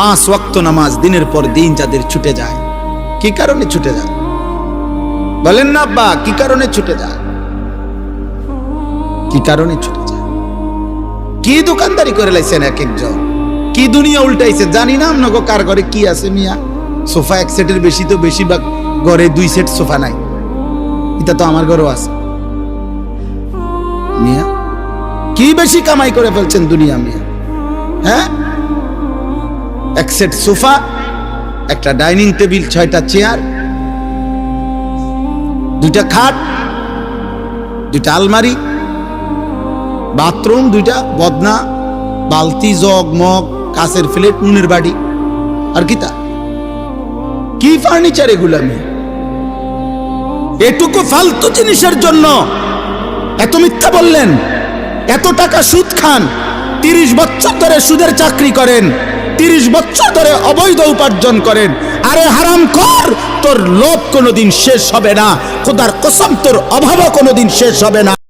5 ওয়াক্ত নামাজ দিনের পর দিন যাদের ছুটে যায়, কি কারণে ছুটে যায় বলেন না আব্বা? কি কারণে ছুটে যায়? কি কারণে ছুটে যায়? কি দোকানদারি করে লাইছেন এক একজন, কি দুনিয়া উল্টাইছে জানি না। আপনাকে কার ঘরে কি আছে মিয়া? সোফা 1 সেটের বেশি তো বেশিরভাগ ঘরে 2 সেট সোফা নাই। এটা তো আমার ঘরেও আছে মিয়া। কি বেশি কামাই করে ফেলছেন দুনিয়া মিয়া? হ্যাঁ, 1 সেট সোফা, একটা ডাইনিং টেবিল, 6টা চেয়ার, 2টা খাট, 2টা আলমারি, বাথরুম 2টা, বদনা, বালতি, জগ মগ, কাঁচের প্লেট, নুনের বাড়ি, আর কি ফার্নিচার এগুলা মেয়ে? এটুকু ফালতু জিনিসের জন্য এত মিথ্যা বললেন, এত টাকা সুদ খান, 30 বছর ধরে সুদের চাকরি করেন, 30 বছর ধরে অবৈধ উপার্জন করেন। আরে হারামখোর, তোর লোভ কোনোদিন শেষ হবে না, খোদার কসম তোর অভাবও কোনোদিন শেষ হবে না।